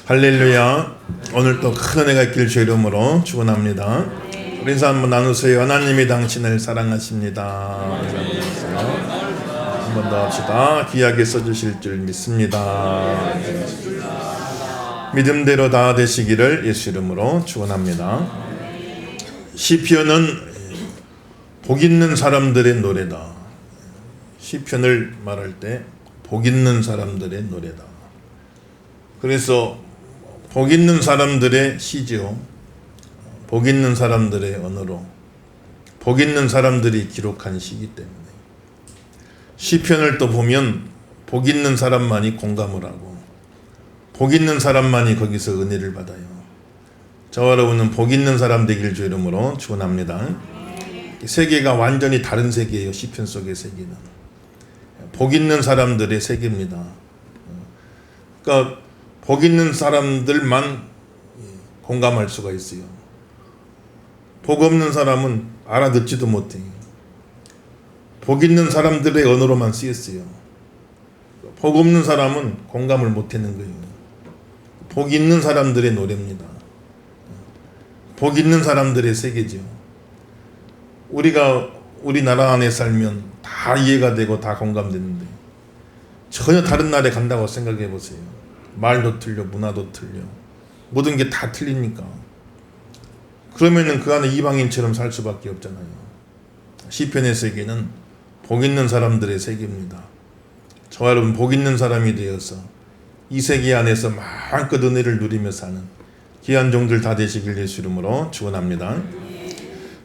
할렐루야. 오늘 또 큰 은혜가 있길 주 이름으로 축원합니다. 우리 인사 한번 나누세요. 하나님이 당신을 사랑하십니다. 한 번 더 합시다. 귀하게 써주실 줄 믿습니다. 믿음대로 다 되시기를 예수 이름으로 축원합니다. 시편은 복 있는 사람들의 노래다. 시편을 말할 때 복 있는 사람들의 노래다. 그래서 복 있는 사람들의 시죠. 복 있는 사람들의 언어로 복 있는 사람들이 기록한 시기 때문에 시편을 또 보면 복 있는 사람만이 공감을 하고 복 있는 사람만이 거기서 은혜를 받아요. 저와 여러분은 복 있는 사람 되길 주 이름으로 축원합니다. 세계가 완전히 다른 세계예요. 시편 속의 세계는 복 있는 사람들의 세계입니다. 그러니까 복 있는 사람들만 공감할 수가 있어요. 복 없는 사람은 알아듣지도 못해요. 복 있는 사람들의 언어로만 쓰였어요. 복 없는 사람은 공감을 못하는 거예요. 복 있는 사람들의 노래입니다. 복 있는 사람들의 세계죠. 우리가 우리나라 안에 살면 다 이해가 되고 다 공감되는데 전혀 다른 나라에 간다고 생각해 보세요. 말도 틀려, 문화도 틀려, 모든 게 다 틀리니까 그러면은 그 안에 이방인처럼 살 수밖에 없잖아요. 시편의 세계는 복 있는 사람들의 세계입니다. 저와 여러분 복 있는 사람이 되어서 이 세계 안에서 마음껏 은혜를 누리며 사는 귀한 종들 다 되시길 예수 이름으로 축원합니다.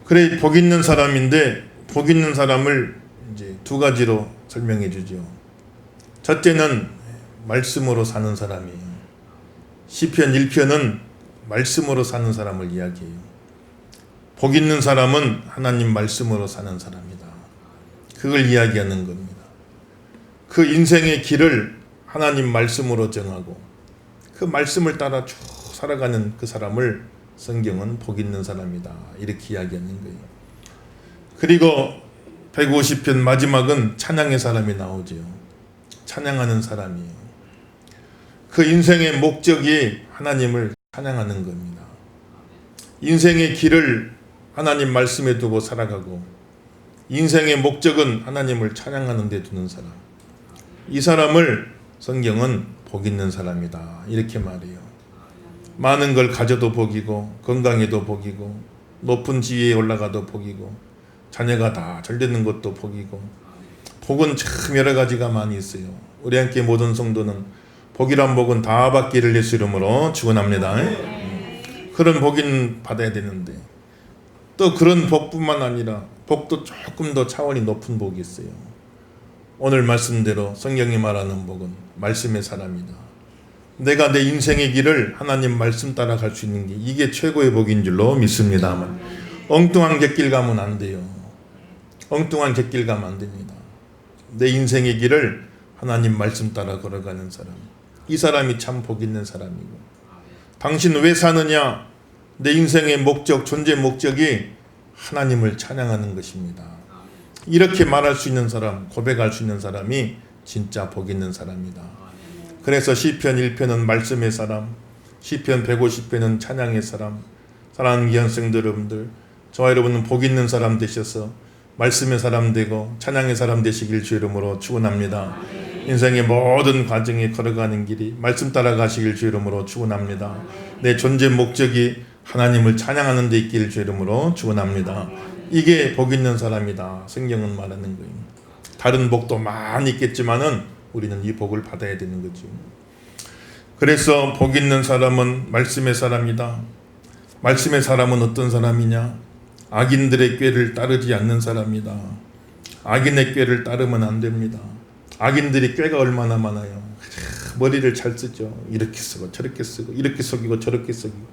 그래 복 있는 사람인데 복 있는 사람을 이제 두 가지로 설명해 주죠. 첫째는 말씀으로 사는 사람이에요. 시편 1편은 말씀으로 사는 사람을 이야기해요. 복 있는 사람은 하나님 말씀으로 사는 사람이다. 그걸 이야기하는 겁니다. 그 인생의 길을 하나님 말씀으로 정하고 그 말씀을 따라 쭉 살아가는 그 사람을 성경은 복 있는 사람이다. 이렇게 이야기하는 거예요. 그리고 150편 마지막은 찬양의 사람이 나오죠. 찬양하는 사람이에요. 그 인생의 목적이 하나님을 찬양하는 겁니다. 인생의 길을 하나님 말씀에 두고 살아가고 인생의 목적은 하나님을 찬양하는 데 두는 사람. 이 사람을 성경은 복 있는 사람이다. 이렇게 말해요. 많은 걸 가져도 복이고 건강해도 복이고 높은 지위에 올라가도 복이고 자녀가 다 잘되는 것도 복이고 복은 참 여러 가지가 많이 있어요. 우리 함께 모든 성도는 복이란 복은 다 받기를 예수 이름으로 축원합니다. 그런 복은 받아야 되는데 또 그런 복뿐만 아니라 복도 조금 더 차원이 높은 복이 있어요. 오늘 말씀대로 성경이 말하는 복은 말씀의 사람이다. 내가 내 인생의 길을 하나님 말씀 따라 갈 수 있는 게 이게 최고의 복인 줄로 믿습니다만 엉뚱한 갯길 가면 안 돼요. 엉뚱한 갯길 가면 안 됩니다. 내 인생의 길을 하나님 말씀 따라 걸어가는 사람, 이 사람이 참 복 있는 사람이고 당신 왜 사느냐? 내 인생의 목적, 존재 목적이 하나님을 찬양하는 것입니다. 이렇게 말할 수 있는 사람, 고백할 수 있는 사람이 진짜 복 있는 사람이다. 그래서 시편 1편은 말씀의 사람, 시편 150편은 찬양의 사람. 사랑하는 귀한 성도 여러분들, 저와 여러분은 복 있는 사람 되셔서 말씀의 사람 되고 찬양의 사람 되시길 주 이름으로 축원합니다. 인생의 모든 과정에 걸어가는 길이 말씀 따라 가시길 주 이름으로 축원합니다. 내 존재 목적이 하나님을 찬양하는 데 있길 주 이름으로 축원합니다. 이게 복 있는 사람이다. 성경은 말하는 거예요. 다른 복도 많이 있겠지만은 우리는 이 복을 받아야 되는 거죠. 그래서 복 있는 사람은 말씀의 사람이다. 말씀의 사람은 어떤 사람이냐? 악인들의 꾀를 따르지 않는 사람이다. 악인의 꾀를 따르면 안 됩니다. 악인들이 꾀가 얼마나 많아요. 머리를 잘 쓰죠. 이렇게 쓰고 저렇게 쓰고 이렇게 속이고 저렇게 속이고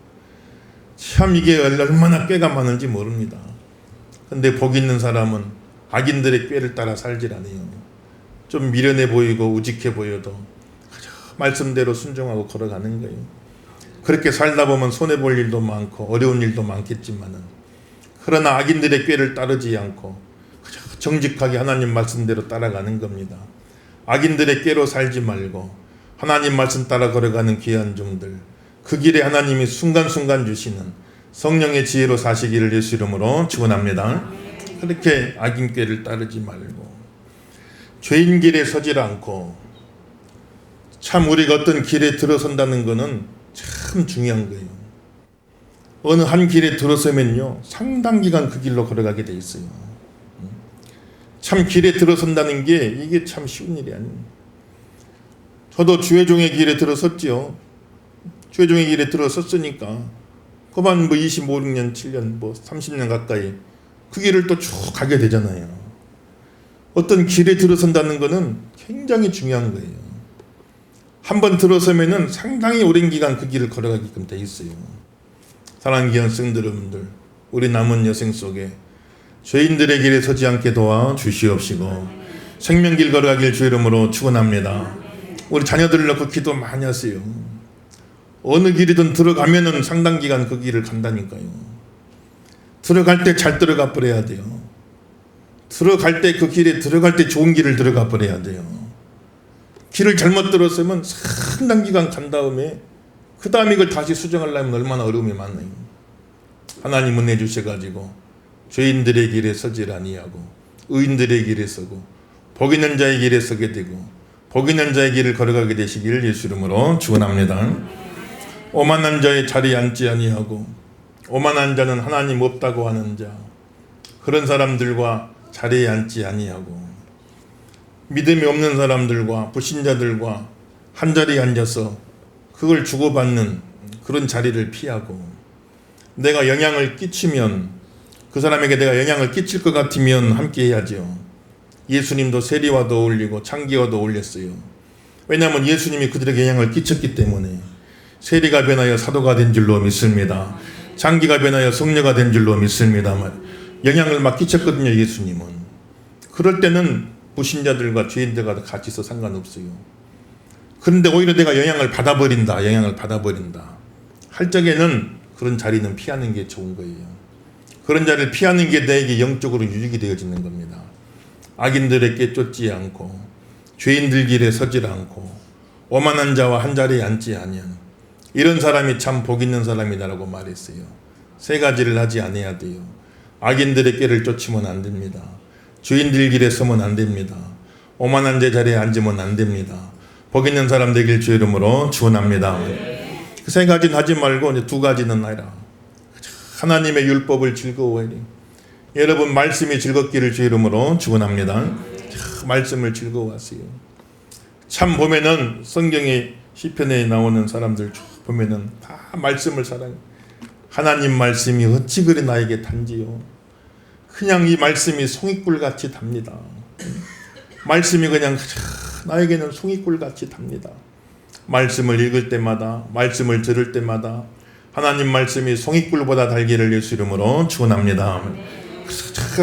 참 이게 얼마나 꾀가 많은지 모릅니다. 근데 복 있는 사람은 악인들의 꾀를 따라 살질 않아요. 좀 미련해 보이고 우직해 보여도 말씀대로 순종하고 걸어가는 거예요. 그렇게 살다 보면 손해볼 일도 많고 어려운 일도 많겠지만은 그러나 악인들의 꾀를 따르지 않고 정직하게 하나님 말씀대로 따라가는 겁니다. 악인들의 꾀로 살지 말고 하나님 말씀 따라 걸어가는 귀한 종들, 그 길에 하나님이 순간순간 주시는 성령의 지혜로 사시기를 예수 이름으로 축원합니다. 그렇게 악인 꾀를 따르지 말고 죄인 길에 서질 않고, 참 우리가 어떤 길에 들어선다는 것은 참 중요한 거예요. 어느 한 길에 들어서면요 상당 기간 그 길로 걸어가게 돼 있어요. 참 길에 들어선다는 게 이게 참 쉬운 일이 아니에요. 저도 주회종의 길에 들어섰지요. 주회종의 길에 들어섰으니까 그만 25, 6년, 7년, 30년 가까이 그 길을 또 쭉 가게 되잖아요. 어떤 길에 들어선다는 것은 굉장히 중요한 거예요. 한번 들어서면은 상당히 오랜 기간 그 길을 걸어가게끔 돼 있어요. 사랑하는 귀한 성도 여러분들, 우리 남은 여생 속에 죄인들의 길에 서지 않게 도와 주시옵시고 생명길 걸어가길 주 이름으로 축원합니다. 우리 자녀들을 놓고 기도 많이 하세요. 어느 길이든 들어가면은 상당 기간 그 길을 간다니까요. 들어갈 때 잘 들어가 버려야 돼요. 들어갈 때 그 길에 들어갈 때 좋은 길을 들어가 버려야 돼요. 길을 잘못 들었으면 상당 기간 간 다음에 그 다음에 이걸 다시 수정하려면 얼마나 어려움이 많아요. 하나님 은혜 주셔가지고 죄인들의 길에 서질 아니하고 의인들의 길에 서고 복 있는 자의 길에 서게 되고 복 있는 자의 길을 걸어가게 되시기를 예수 이름으로 축원합니다. 오만한 자의 자리에 앉지 아니하고, 오만한 자는 하나님 없다고 하는 자, 그런 사람들과 자리에 앉지 아니하고, 믿음이 없는 사람들과 불신자들과 한자리에 앉아서 그걸 주고받는 그런 자리를 피하고, 내가 영향을 끼치면, 그 사람에게 내가 영향을 끼칠 것 같으면 함께 해야죠. 예수님도 세리와도 어울리고 창기와도 어울렸어요. 왜냐하면 예수님이 그들에게 영향을 끼쳤기 때문에. 세리가 변하여 사도가 된 줄로 믿습니다. 창기가 변하여 성녀가 된 줄로 믿습니다만 영향을 막 끼쳤거든요. 예수님은. 그럴 때는 불신자들과 죄인들과 같이 있어 상관없어요. 그런데 오히려 내가 영향을 받아버린다 할 적에는 그런 자리는 피하는 게 좋은 거예요. 그런 자리를 피하는 게 내게 영적으로 유익이 되어지는 겁니다. 악인들에게 쫓지 않고 죄인들 길에 서질 않고 오만한 자와 한 자리에 앉지 아니하는 이런 사람이 참 복 있는 사람이다라고 말했어요. 세 가지를 하지 않아야 돼요. 악인들의 꾀를 쫓으면 안 됩니다. 죄인들 길에 서면 안 됩니다. 오만한 자 자리에 앉으면 안 됩니다. 복 있는 사람 되길 주 이름으로 축원합니다. 그 세 가지는 하지 말고 이제 두 가지는 하라. 하나님의 율법을 즐거워해라. 여러분 말씀이 즐겁기를 주 이름으로 축원합니다. 말씀을 즐거워하세요. 참 보면은 성경의 시편에 나오는 사람들 보면은 다 말씀을 사랑해. 하나님 말씀이 어찌 그리 나에게 단지요. 그냥 이 말씀이 송이꿀같이 답니다. 말씀이 그냥 나에게는 송이꿀같이 답니다. 말씀을 읽을 때마다, 말씀을 들을 때마다 하나님 말씀이 송이꿀보다 달기를 예수 이름으로 축원합니다.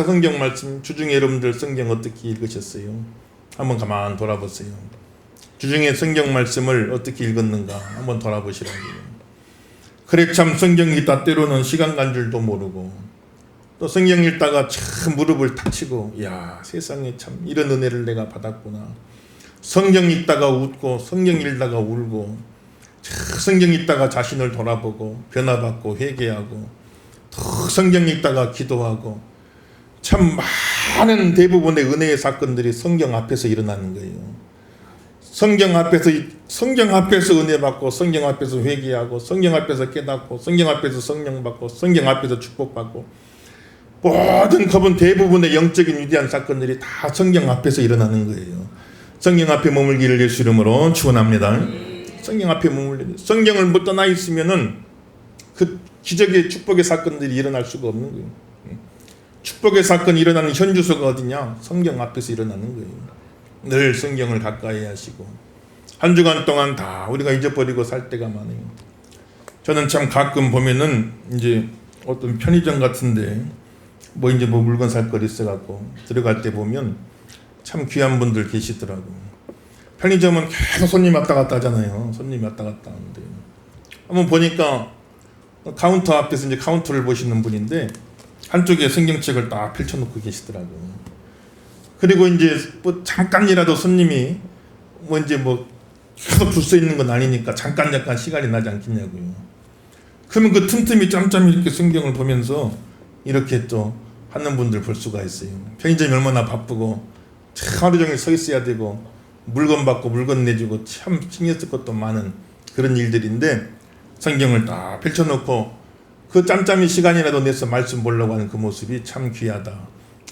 성경 말씀, 주중에 여러분들 성경 어떻게 읽으셨어요? 한번 가만 돌아보세요. 주중에 성경 말씀을 어떻게 읽었는가 한번 돌아보시라고요. 그래 참 성경 읽다 때로는 시간 간 줄도 모르고 또 성경 읽다가 참 무릎을 탁 치고 야 세상에 참 이런 은혜를 내가 받았구나. 성경 읽다가 웃고 성경 읽다가 울고 성경 읽다가 자신을 돌아보고 변화받고 회개하고 또 성경 읽다가 기도하고 참 많은 대부분의 은혜의 사건들이 성경 앞에서 일어나는 거예요. 성경 앞에서 은혜 받고 성경 앞에서 회개하고 성경 앞에서 깨닫고 성경 앞에서 성령 받고 성경 앞에서 축복받고 모든 그분 대부분의 영적인 위대한 사건들이 다 성경 앞에서 일어나는 거예요. 성경 앞에 머물기를 예수 이름으로 축원합니다. 성경 앞에 머물려 성경을 못 떠나 있으면은 그 기적의 축복의 사건들이 일어날 수가 없는 거예요. 축복의 사건이 일어나는 현주소가 어디냐? 성경 앞에서 일어나는 거예요. 늘 성경을 가까이 하시고 한 주간 동안 다 우리가 잊어버리고 살 때가 많아요. 저는 참 가끔 보면은 이제 어떤 편의점 같은데 뭐 물건 살 거 있어갖고 들어갈 때 보면 참 귀한 분들 계시더라고. 편의점은 계속 손님 왔다 갔다 하잖아요. 손님 왔다 갔다 하는데 한번 보니까 카운터 앞에서 이제 카운터를 보시는 분인데 한쪽에 성경책을 딱 펼쳐놓고 계시더라고. 그리고 이제 뭐 잠깐이라도 손님이 계속 줄 수 있는 건 아니니까 잠깐 시간이 나지 않겠냐고요. 그러면 그 틈틈이 짬짬이 이렇게 성경을 보면서 이렇게 또 하는 분들 볼 수가 있어요. 편의점이 얼마나 바쁘고 참 하루 종일 서 있어야 되고 물건 받고 물건 내주고 참 신경 쓸 것도 많은 그런 일들인데 성경을 딱 펼쳐놓고 그 짬짬이 시간이라도 내서 말씀 보려고 하는 그 모습이 참 귀하다.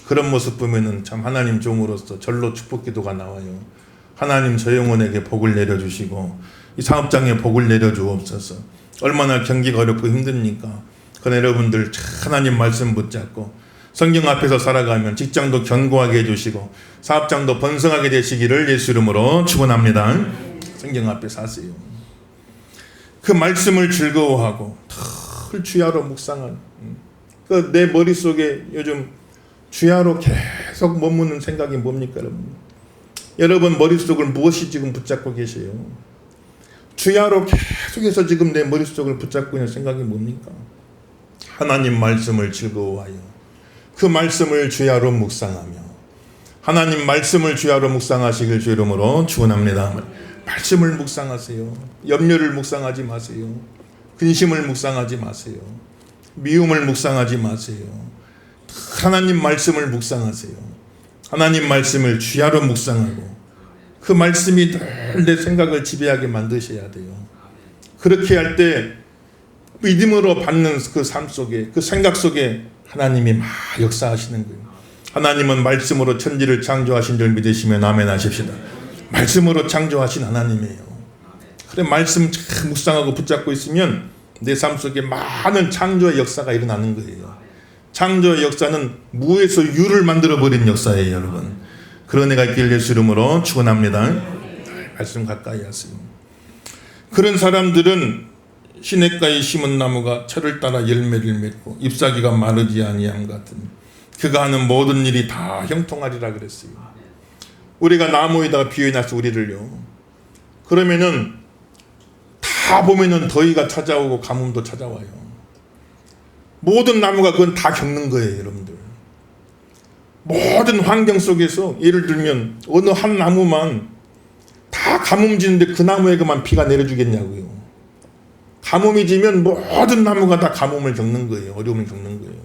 그런 모습 보면은 참 하나님 종으로서 절로 축복 기도가 나와요. 하나님 저 영혼에게 복을 내려주시고 이 사업장에 복을 내려주옵소서. 얼마나 경기가 어렵고 힘듭니까? 그러나 여러분들 하나님 말씀 붙잡고 성경 앞에서 살아가면 직장도 견고하게 해주시고 사업장도 번성하게 되시기를 예수 이름으로 축원합니다. 성경 앞에 사세요. 그 말씀을 즐거워하고 늘 주야로 묵상한 그 내 머릿속에 요즘 주야로 계속 머무는 생각이 뭡니까 여러분? 여러분 머릿속을 무엇이 지금 붙잡고 계세요? 주야로 계속해서 지금 내 머릿속을 붙잡고 있는 생각이 뭡니까? 하나님 말씀을 즐거워하여 그 말씀을 주야로 묵상하며 하나님 말씀을 주야로 묵상하시길 주 이름으로 축원합니다. 말씀을 묵상하세요. 염려를 묵상하지 마세요. 근심을 묵상하지 마세요. 미움을 묵상하지 마세요. 하나님 말씀을 묵상하세요. 하나님 말씀을 주야로 묵상하고 그 말씀이 늘 내 생각을 지배하게 만드셔야 돼요. 그렇게 할 때 믿음으로 받는 그 삶 속에 그 생각 속에 하나님이 막 역사하시는 거예요. 하나님은 말씀으로 천지를 창조하신 줄 믿으시면 아멘 하십시다. 말씀으로 창조하신 하나님이에요. 그래 말씀 참 묵상하고 붙잡고 있으면 내 삶 속에 많은 창조의 역사가 일어나는 거예요. 창조의 역사는 무에서 유를 만들어버린 역사예요 여러분. 그런 애가 있길 예수 이름으로 축원합니다. 말씀 가까이 하세요. 그런 사람들은 시냇가에 심은 나무가 철을 따라 열매를 맺고 잎사귀가 마르지 아니함 같은 그가 하는 모든 일이 다 형통하리라 그랬어요. 우리가 나무에다가 비유해놨어 우리를요. 그러면은 다 보면은 더위가 찾아오고 가뭄도 찾아와요. 모든 나무가 그건 다 겪는 거예요 여러분들. 모든 환경 속에서 예를 들면 어느 한 나무만 다 가뭄 지는데 그 나무에게만 비가 내려주겠냐고요. 가뭄이 지면 모든 나무가 다 가뭄을 겪는 거예요. 어려움을 겪는 거예요.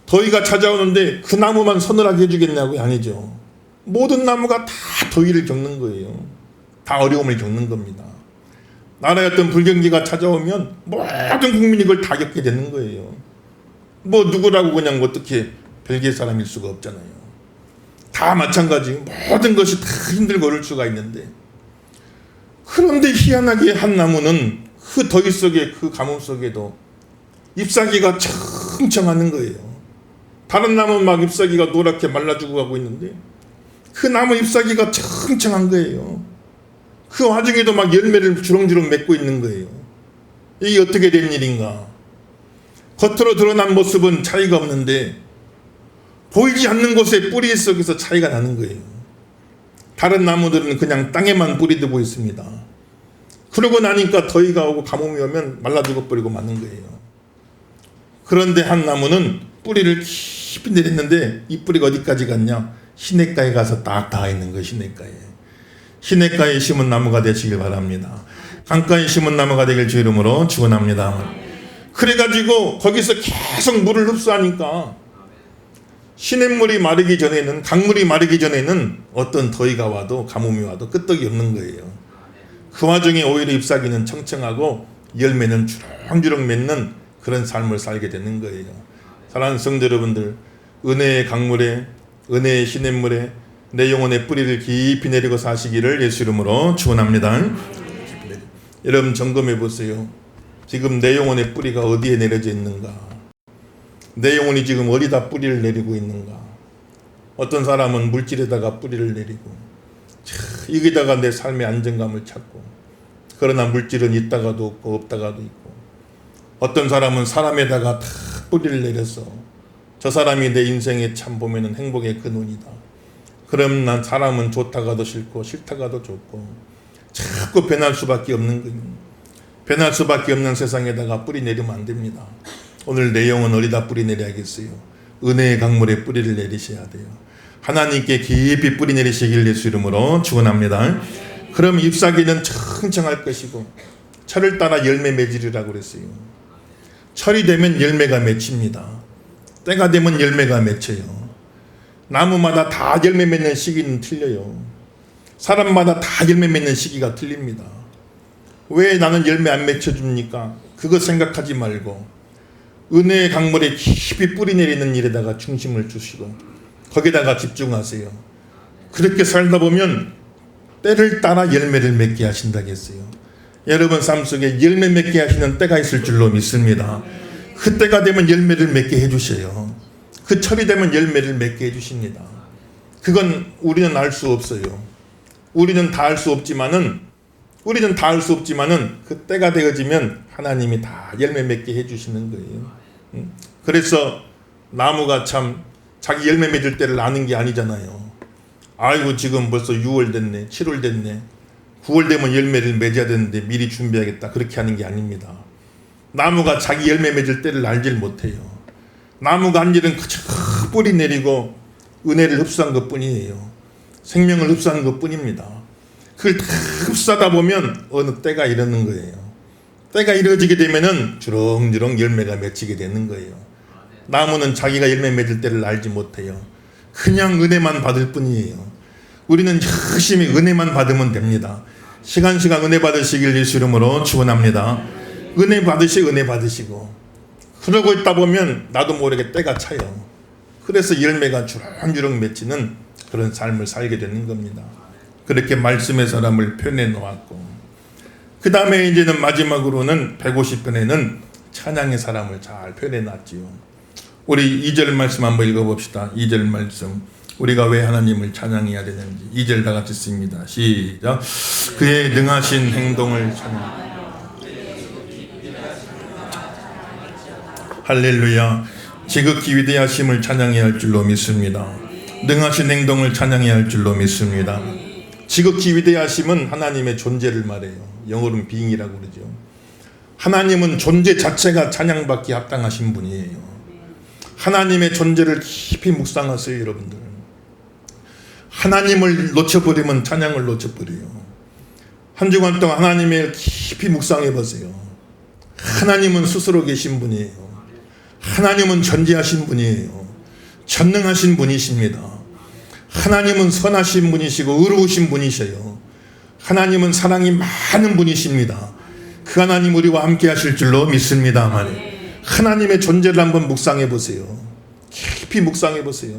더위가 찾아오는데 그 나무만 서늘하게 해주겠냐고요. 아니죠. 모든 나무가 다 더위를 겪는 거예요. 다 어려움을 겪는 겁니다. 나라의 어떤 불경기가 찾아오면 모든 국민이 그걸 다 겪게 되는 거예요. 뭐 누구라고 그냥 어떻게 별개의 사람일 수가 없잖아요. 다 마찬가지. 모든 것이 다 힘들고 어려울 수가 있는데 그런데 희한하게 한 나무는 그 더위 속에 그 가뭄 속에도 잎사귀가 청청하는 거예요. 다른 나무는 막 잎사귀가 노랗게 말라 죽어가고 있는데 그 나무 잎사귀가 청청한 거예요. 그 와중에도 막 열매를 주렁주렁 맺고 있는 거예요. 이게 어떻게 된 일인가? 겉으로 드러난 모습은 차이가 없는데 보이지 않는 곳에 뿌리 속에서 차이가 나는 거예요. 다른 나무들은 그냥 땅에만 뿌리 두고 있습니다. 그러고 나니까 더위가 오고 가뭄이 오면 말라 죽어버리고 마는 거예요. 그런데 한 나무는 뿌리를 깊이 내렸는데 이 뿌리가 어디까지 갔냐? 시냇가에 가서 딱 닿아 있는 거예요. 시냇가에 심은 나무가 되시길 바랍니다. 강가에 심은 나무가 되길 주 이름으로 축원합니다. 그래가지고 거기서 계속 물을 흡수하니까 시냇물이 마르기 전에는 강물이 마르기 전에는 어떤 더위가 와도 가뭄이 와도 끄떡이 없는 거예요. 그 와중에 오히려 잎사귀는 청청하고 열매는 주렁주렁 맺는 그런 삶을 살게 되는 거예요. 사랑하는 성도 여러분들, 은혜의 강물에 은혜의 시냇물에 내 영혼의 뿌리를 깊이 내리고 사시기를 예수 이름으로 축원합니다. 여러분 점검해 보세요. 지금 내 영혼의 뿌리가 어디에 내려져 있는가? 내 영혼이 지금 어디다 뿌리를 내리고 있는가? 어떤 사람은 물질에다가 뿌리를 내리고 여기다가 내 삶의 안정감을 찾고 그러나 물질은 있다가도 없고 없다가도 있고 어떤 사람은 사람에다가 다 뿌리를 내려서 저 사람이 내 인생에 참 보면은 행복의 근원이다. 그럼 난 사람은 좋다가도 싫고 싫다가도 좋고 자꾸 변할 수밖에 없는 거예요. 변할 수밖에 없는 세상에다가 뿌리 내리면 안 됩니다. 오늘 내 영혼 어디다 뿌리 내려야겠어요? 은혜의 강물에 뿌리를 내리셔야 돼요. 하나님께 깊이 뿌리 내리시길 예수 이름으로 축원합니다. 그럼 잎사귀는 청청할 것이고 철을 따라 열매 맺으리라고 그랬어요. 철이 되면 열매가 맺힙니다. 때가 되면 열매가 맺혀요. 나무마다 다 열매 맺는 시기는 틀려요. 사람마다 다 열매 맺는 시기가 틀립니다. 왜 나는 열매 안 맺혀줍니까? 그거 생각하지 말고 은혜의 강물에 깊이 뿌리 내리는 일에다가 중심을 주시고 거기다가 집중하세요. 그렇게 살다 보면 때를 따라 열매를 맺게 하신다겠어요. 여러분 삶 속에 열매 맺게 하시는 때가 있을 줄로 믿습니다. 그 때가 되면 열매를 맺게 해주셔요. 그 철이 되면 열매를 맺게 해주십니다. 그건 우리는 알 수 없어요. 우리는 다 알 수 없지만은 그 때가 되어지면 하나님이 다 열매 맺게 해주시는 거예요. 그래서 나무가 참 자기 열매 맺을 때를 아는 게 아니잖아요. 아이고 지금 벌써 6월 됐네, 7월 됐네, 9월 되면 열매를 맺어야 되는데 미리 준비하겠다, 그렇게 하는 게 아닙니다. 나무가 자기 열매 맺을 때를 알질 못해요. 나무가 한 일은 그저 뿌리 내리고 은혜를 흡수한 것 뿐이에요. 생명을 흡수한 것 뿐입니다. 그걸 다 흡수하다 보면 어느 때가 이르는 거예요. 때가 이루어지게 되면은 주렁주렁 열매가 맺히게 되는 거예요. 나무는 자기가 열매 맺을 때를 알지 못해요. 그냥 은혜만 받을 뿐이에요. 우리는 열심히 은혜만 받으면 됩니다. 시간 은혜 받으시길 예수 이름으로 축원합니다. 은혜 받으시고 그러고 있다 보면 나도 모르게 때가 차요. 그래서 열매가 주렁주렁 맺히는 그런 삶을 살게 되는 겁니다. 그렇게 말씀의 사람을 표현해 놓았고, 그 다음에 이제는 마지막으로는 150편에는 찬양의 사람을 잘 표현해 놨지요. 우리 2절 말씀 한번 읽어봅시다. 2절 말씀, 우리가 왜 하나님을 찬양해야 되는지 2절 다 같이 씁니다. 시작. 그의 능하신 행동을 찬양. 할렐루야. 지극히 위대하심을 찬양해야 할 줄로 믿습니다. 능하신 행동을 찬양해야 할 줄로 믿습니다. 지극히 위대하심은 하나님의 존재를 말해요. 영어로는 being이라고 그러죠. 하나님은 존재 자체가 찬양받기 합당하신 분이에요. 하나님의 존재를 깊이 묵상하세요, 여러분들. 하나님을 놓쳐버리면 찬양을 놓쳐버려요. 한 주간 동안 하나님을 깊이 묵상해 보세요. 하나님은 스스로 계신 분이에요. 하나님은 전지하신 분이에요. 전능하신 분이십니다. 하나님은 선하신 분이시고 의로우신 분이셔요. 하나님은 사랑이 많은 분이십니다. 그 하나님 우리와 함께 하실 줄로 믿습니다만, 하나님의 존재를 한번 묵상해 보세요. 깊이 묵상해 보세요.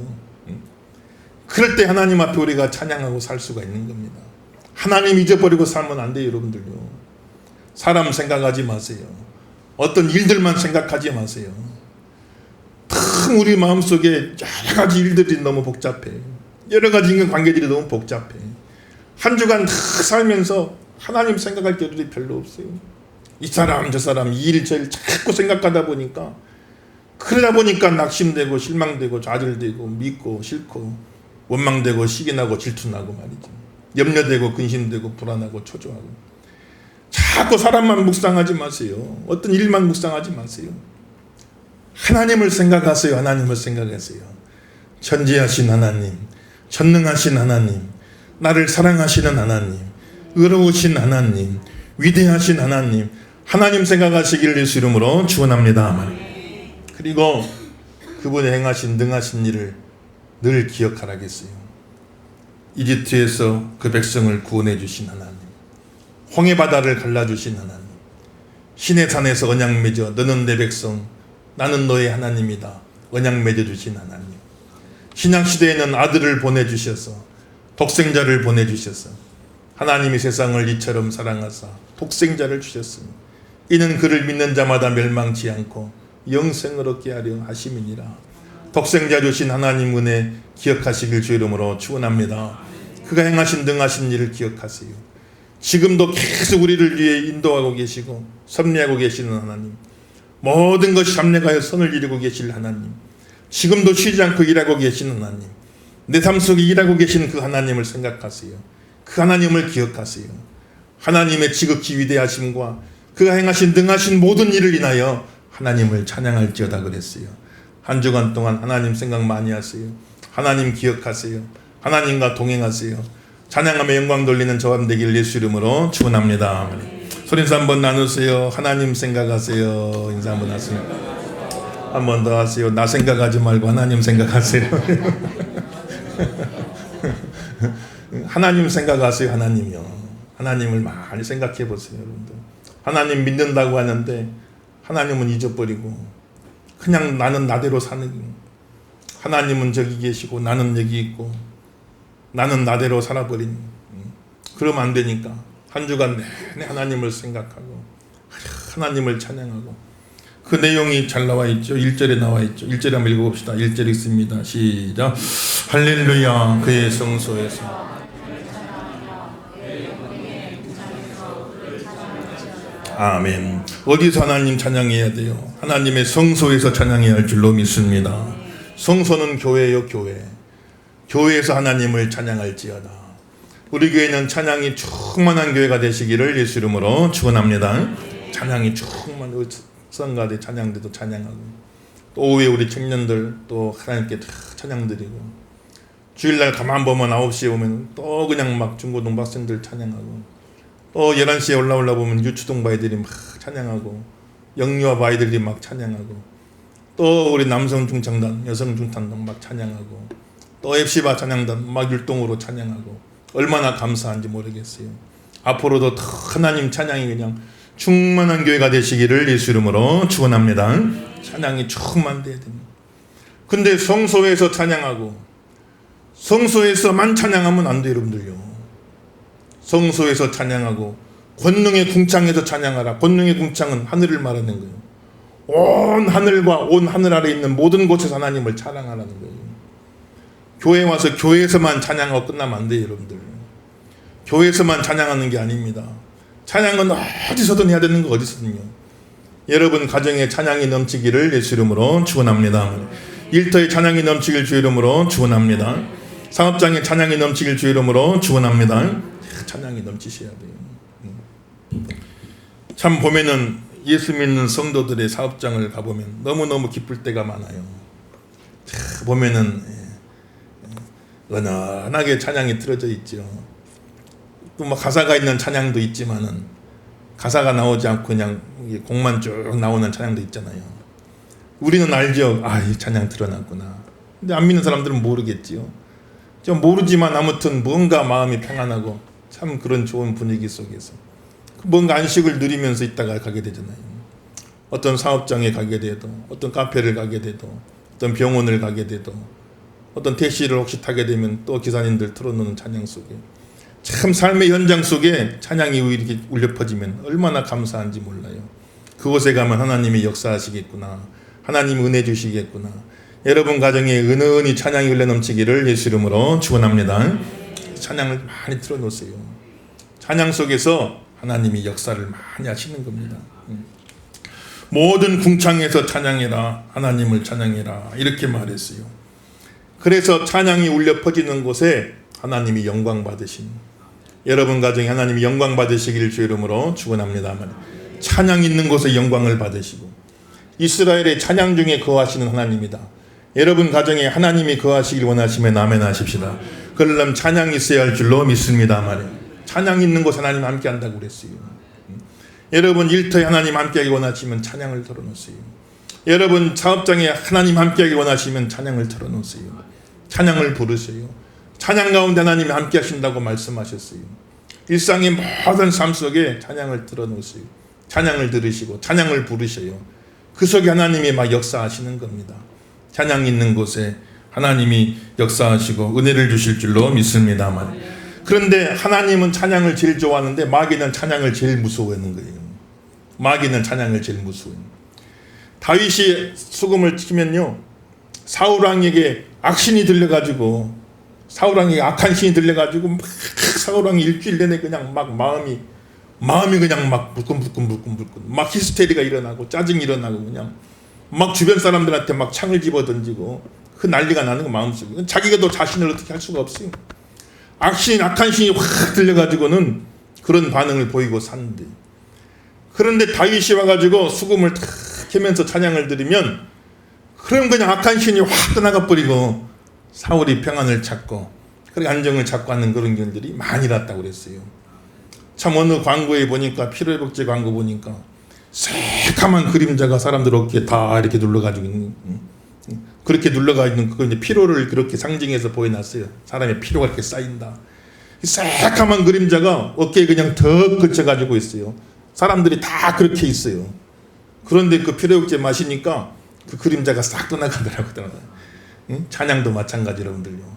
그럴 때 하나님 앞에 우리가 찬양하고 살 수가 있는 겁니다. 하나님 잊어버리고 살면 안 돼요, 여러분들요. 사람 생각하지 마세요. 어떤 일들만 생각하지 마세요. 참 우리 마음속에 여러 가지 일들이 너무 복잡해. 여러 가지 인간관계들이 너무 복잡해. 한 주간 다 살면서 하나님 생각할 때들이 별로 없어요. 이 사람 저 사람 이 일 저 일 자꾸 생각하다 보니까, 그러다 보니까 낙심되고 실망되고 좌절되고 믿고 싫고 원망되고 시기나고 질투나고 말이죠. 염려되고 근심되고 불안하고 초조하고. 자꾸 사람만 묵상하지 마세요. 어떤 일만 묵상하지 마세요. 하나님을 생각하세요. 하나님을 생각하세요. 전지하신 하나님, 전능하신 하나님, 나를 사랑하시는 하나님, 의로우신 하나님, 위대하신 하나님, 하나님 생각하시기를 예수 이름으로 축원합니다. 그리고 그분이 행하신 능하신 일을 늘 기억하라겠어요. 이집트에서 그 백성을 구원해 주신 하나님, 홍해 바다를 갈라주신 하나님, 시내산에서 언약 맺어 너는 내 백성 나는 너의 하나님이다 언약 맺어주신 하나님, 신약시대에는 아들을 보내주셔서 독생자를 보내주셔서 하나님이 세상을 이처럼 사랑하사 독생자를 주셨으니 이는 그를 믿는 자마다 멸망치 않고 영생을 얻게 하려 하심이니라. 독생자 주신 하나님 은혜 기억하시길 주 이름으로 축원합니다. 그가 행하신 능하신 일을 기억하세요. 지금도 계속 우리를 위해 인도하고 계시고 섭리하고 계시는 하나님, 모든 것이 잡내가여 선을 이루고 계실 하나님, 지금도 쉬지 않고 일하고 계시는 하나님, 내 삶 속에 일하고 계시는 그 하나님을 생각하세요. 그 하나님을 기억하세요. 하나님의 지극히 위대하심과 그가 행하신 능하신 모든 일을 인하여 하나님을 찬양할지어다 그랬어요. 한 주간 동안 하나님 생각 많이 하세요. 하나님 기억하세요. 하나님과 동행하세요. 찬양하며 영광 돌리는 저함 되길 예수 이름으로 축원합니다. 소리 인사 한번 나누세요. 하나님 생각하세요. 인사 한번 하세요. 한 번 더 하세요. 나 생각하지 말고 하나님 생각하세요. 하나님 생각하세요. 하나님이요. 하나님을 많이 생각해 보세요, 여러분들. 하나님 믿는다고 하는데 하나님은 잊어버리고 그냥 나는 나대로 사는, 하나님은 저기 계시고 나는 여기 있고 나는 나대로 살아버린, 그러면 안 되니까 한 주간 내내 하나님을 생각하고 하나님을 찬양하고, 그 내용이 잘 나와 있죠. 1절에 나와 있죠. 1절에 한번 읽어봅시다. 1절 읽습니다. 시작. 할렐루야 그의 성소에서. 아멘. 어디서 하나님 찬양해야 돼요? 하나님의 성소에서 찬양해야 할 줄로 믿습니다. 성소는 교회요, 교회. 교회에서 하나님을 찬양할지어다. 우리 교회는 찬양이 충만한 교회가 되시기를 예수 이름으로 축원합니다. 찬양이 충만, 성가대 찬양대도 찬양하고, 또 오후에 우리 청년들 또 하나님께 찬양드리고, 주일날 가만 보면 9시에 오면 또 그냥 막 중고등학생들 찬양하고, 또 11시에 올라 보면 유초동 아이들이 막 찬양하고, 영유아 아이들이 막 찬양하고, 또 우리 남성 중창단, 여성 중창단 막 찬양하고, 또 앱시바 찬양단 막 율동으로 찬양하고, 얼마나 감사한지 모르겠어요. 앞으로도 더 하나님 찬양이 그냥 충만한 교회가 되시기를 예수 이름으로 축원합니다. 찬양이 충만돼야 됩니다. 근데 성소에서 찬양하고 성소에서만 찬양하면 안 돼요, 여러분들요. 성소에서 찬양하고 권능의 궁창에서 찬양하라. 권능의 궁창은 하늘을 말하는 거예요. 온 하늘과 온 하늘 아래 있는 모든 곳에서 하나님을 찬양하라는 거예요. 교회 와서 교회에서만 찬양하고 끝나면 안 돼요, 여러분들. 교회에서만 찬양하는 게 아닙니다. 찬양은 어디서든 해야 되는 거, 어디서든요. 여러분 가정에 찬양이 넘치기를 예수 이름으로 축원합니다. 일터에 찬양이 넘치길 주 이름으로 축원합니다. 사업장에 찬양이 넘치길 주 이름으로 축원합니다. 찬양이 넘치셔야 돼요. 참 보면은 예수 믿는 성도들의 사업장을 가보면 너무너무 기쁠 때가 많아요. 보면은 은은하게 찬양이 틀어져 있죠. 또 뭐 가사가 있는 찬양도 있지만은 가사가 나오지 않고 그냥 곡만 쭉 나오는 찬양도 있잖아요. 우리는 알죠. 아, 이 찬양 드러났구나. 근데 안 믿는 사람들은 모르겠지요. 좀 모르지만 아무튼 뭔가 마음이 평안하고 참 그런 좋은 분위기 속에서 뭔가 안식을 누리면서 있다가 가게 되잖아요. 어떤 사업장에 가게 돼도, 어떤 카페를 가게 돼도, 어떤 병원을 가게 돼도, 어떤 택시를 혹시 타게 되면 또 기사님들 틀어놓는 찬양 속에 참 삶의 현장 속에 찬양이 이렇게 울려 퍼지면 얼마나 감사한지 몰라요. 그곳에 가면 하나님이 역사하시겠구나, 하나님이 은혜 주시겠구나. 여러분 가정에 은은히 찬양이 흘러 넘치기를 예수 이름으로 축원합니다. 찬양을 많이 틀어놓으세요. 찬양 속에서 하나님이 역사를 많이 하시는 겁니다. 모든 궁창에서 찬양해라, 하나님을 찬양해라, 이렇게 말했어요. 그래서 찬양이 울려 퍼지는 곳에 하나님이 영광 받으신, 여러분 가정에 하나님이 영광 받으시기를 주 이름으로 축원합니다. 찬양 있는 곳에 영광을 받으시고, 이스라엘의 찬양 중에 거하시는 하나님이다. 여러분 가정에 하나님이 거하시길 원하시면 아멘 하십시다. 그러려면 찬양이 있어야 할 줄로 믿습니다. 찬양 있는 곳에 하나님 함께 한다고 그랬어요. 여러분 일터에 하나님 함께 하길 원하시면 찬양을 털어놓으세요. 여러분 사업장에 하나님 함께 하길 원하시면 찬양을 털어놓으세요. 찬양을 부르세요. 찬양 가운데 하나님이 함께 하신다고 말씀하셨어요. 일상의 모든 삶 속에 찬양을 틀어놓으세요. 찬양을 들으시고 찬양을 부르셔요. 그 속에 하나님이 막 역사하시는 겁니다. 찬양 있는 곳에 하나님이 역사하시고 은혜를 주실 줄로 믿습니다. 그런데 하나님은 찬양을 제일 좋아하는데 마귀는 찬양을 제일 무서워하는 거예요. 마귀는 찬양을 제일 무서워해요. 다윗이 수금을 치면요, 사울왕에게 악신이 들려가지고, 사울왕에게 악한 신이 들려가지고 막 사울왕이 일주일 내내 그냥 막 마음이 그냥 막 불끈불끈 막 히스테리가 일어나고 짜증이 일어나고 그냥 막 주변 사람들한테 막 창을 집어 던지고 그 난리가 나는 거 마음속에. 자기가 또 자신을 어떻게 할 수가 없어요. 악한 신이 확 들려가지고는 그런 반응을 보이고 사는데, 그런데 다윗이 와가지고 수금을 탁 캐면서 찬양을 드리면 그럼 그냥 악한 신이 확 떠나가 버리고 사울이 평안을 찾고 그렇게 안정을 잡고 하는 그런 경들이 많이 났다고 그랬어요. 참 어느 광고에 보니까 피로회복제 광고 보니까 새카만 그림자가 사람들 어깨에 다 이렇게 눌러가지고 있는, 그렇게 눌러가 있는 그거 이제 피로를 그렇게 상징해서 보여놨어요. 사람의 피로가 이렇게 쌓인다. 이 새카만 그림자가 어깨에 그냥 더 걸쳐가지고 있어요. 사람들이 다 그렇게 있어요. 그런데 그 피로회복제 마시니까 그 그림자가 싹 떠나가더라고요. 찬양도 마찬가지 여러분들요.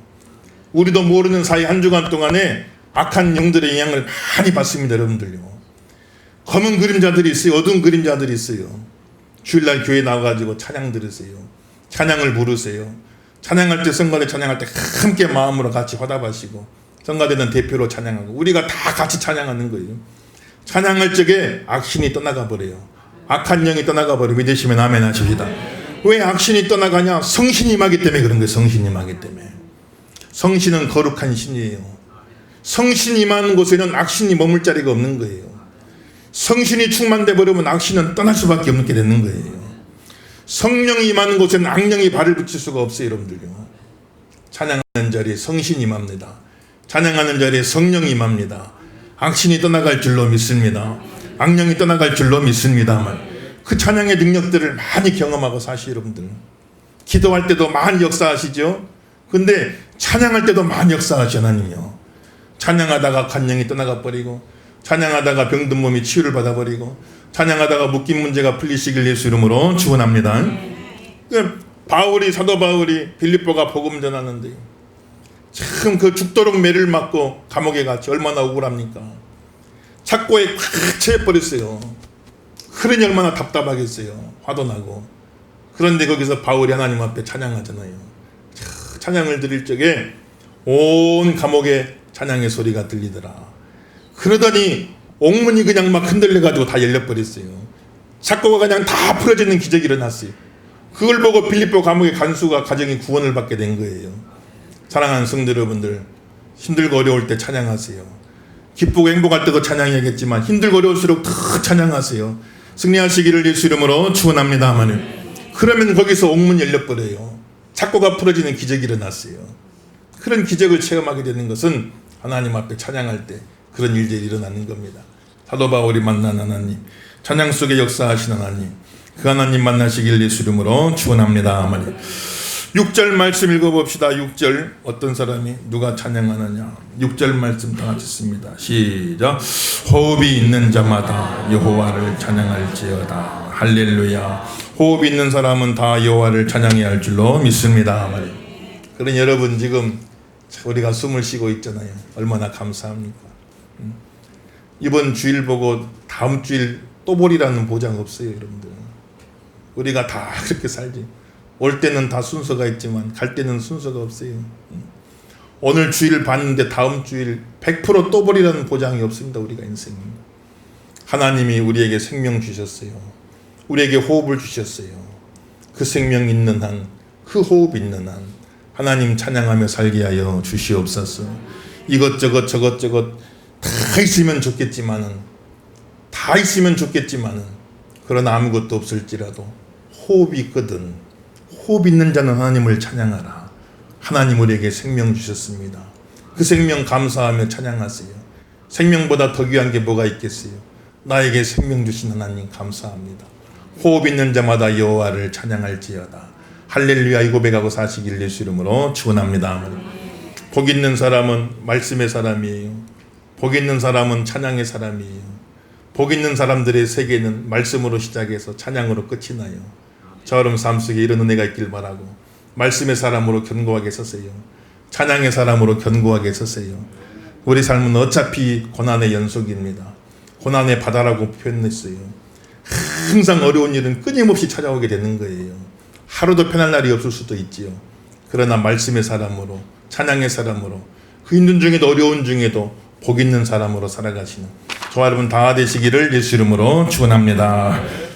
우리도 모르는 사이 한 주간 동안에 악한 영들의 영향을 많이 받습니다 여러분들요. 검은 그림자들이 있어요. 어두운 그림자들이 있어요. 주일날 교회 나와가지고 찬양 들으세요. 찬양을 부르세요. 찬양할 때 성가대 찬양할 때 함께 마음으로 같이 화답하시고 성가대는 대표로 찬양하고 우리가 다 같이 찬양하는 거예요. 찬양할 적에 악신이 떠나가 버려요. 악한 영이 떠나가 버려. 믿으시면 아멘 하십시다. 왜 악신이 떠나가냐? 성신이 임하기 때문에 그런 거예요. 성신이 임하기 때문에. 성신은 거룩한 신이에요. 성신이 임하는 곳에는 악신이 머물 자리가 없는 거예요. 성신이 충만돼 버리면 악신은 떠날 수밖에 없게 되는 거예요. 성령이 임하는 곳에는 악령이 발을 붙일 수가 없어요 여러분들요. 찬양하는 자리에 성신이 임합니다. 찬양하는 자리에 성령이 임합니다. 악신이 떠나갈 줄로 믿습니다. 악령이 떠나갈 줄로 믿습니다만 그 찬양의 능력들을 많이 경험하고 사시 여러분들. 기도할 때도 많이 역사하시죠. 근데 찬양할 때도 많이 역사하시 하나님이요. 찬양하다가 간영이 떠나가 버리고 찬양하다가 병든 몸이 치유를 받아버리고 찬양하다가 묶인 문제가 풀리시길 예수 이름으로 축원합니다. 바울이 사도 바울이 빌립보가 복음 전하는데 참 그 죽도록 매를 맞고 감옥에 갔지 얼마나 억울합니까? 착고에 꽉 채버렸어요. 그러니 얼마나 답답하겠어요. 화도 나고. 그런데 거기서 바울이 하나님 앞에 찬양하잖아요. 찬양을 드릴 적에 온 감옥에 찬양의 소리가 들리더라. 그러더니 옥문이 그냥 막 흔들려가지고 다 열려버렸어요. 착고가 그냥 다 풀어지는 기적이 일어났어요. 그걸 보고 빌립보 감옥의 간수가 가정이 구원을 받게 된 거예요. 사랑하는 성도 여러분들, 힘들고 어려울 때 찬양하세요. 기쁘고 행복할 때도 찬양해야겠지만 힘들고 어려울수록 더 찬양하세요. 승리하시기를 예수 이름으로 축원합니다. 그러면 거기서 옥문 열려버려요. 착고가 풀어지는 기적이 일어났어요. 그런 기적을 체험하게 되는 것은 하나님 앞에 찬양할 때 그런 일들이 일어나는 겁니다. 사도 바울이 만난 하나님, 찬양 속에 역사하신 하나님, 그 하나님 만나시길 예수 이름으로 축원합니다. 6절 말씀 읽어봅시다. 6절 어떤 사람이 누가 찬양하느냐. 6절 말씀 다 같이 씁니다. 시작. 호흡이 있는 자마다 여호와를 찬양할지어다. 할렐루야. 호흡이 있는 사람은 다 여호와를 찬양해야 할 줄로 믿습니다. 그런 여러분 지금 우리가 숨을 쉬고 있잖아요. 얼마나 감사합니까? 이번 주일 보고 다음 주일 또 보리라는 보장 없어요 여러분들. 우리가 다 그렇게 살지. 올 때는 다 순서가 있지만 갈 때는 순서가 없어요. 오늘 주일 봤는데 다음 주일 100% 또 보리라는 보장이 없습니다. 우리가 인생이. 하나님이 우리에게 생명 주셨어요. 우리에게 호흡을 주셨어요. 그 생명 있는 한, 그 호흡 있는 한 하나님 찬양하며 살게 하여 주시옵소서. 이것저것 저것저것 다 있으면 좋겠지만은 그러나 아무것도 없을지라도 호흡이 있거든. 호흡 있는 자는 하나님을 찬양하라. 하나님 우리에게 생명 주셨습니다. 그 생명 감사하며 찬양하세요. 생명보다 더 귀한 게 뭐가 있겠어요? 나에게 생명 주신 하나님 감사합니다. 호흡 있는 자마다 여호와를 찬양할지어다. 할렐루야. 이 고백하고 사시길 예수 이름으로 축원합니다. 복 있는 사람은 말씀의 사람이에요. 복 있는 사람은 찬양의 사람이에요. 복 있는 사람들의 세계는 말씀으로 시작해서 찬양으로 끝이 나요. 저처럼 삶 속에 이런 은혜가 있길 바라고 말씀의 사람으로 견고하게 서세요. 찬양의 사람으로 견고하게 서세요. 우리 삶은 어차피 고난의 연속입니다. 고난의 바다라고 표현했어요. 항상 어려운 일은 끊임없이 찾아오게 되는 거예요. 하루도 편할 날이 없을 수도 있지요. 그러나 말씀의 사람으로 찬양의 사람으로 그 힘든 중에도 어려운 중에도 복 있는 사람으로 살아가시는 저와 여러분 다 되시기를 예수 이름으로 축원합니다.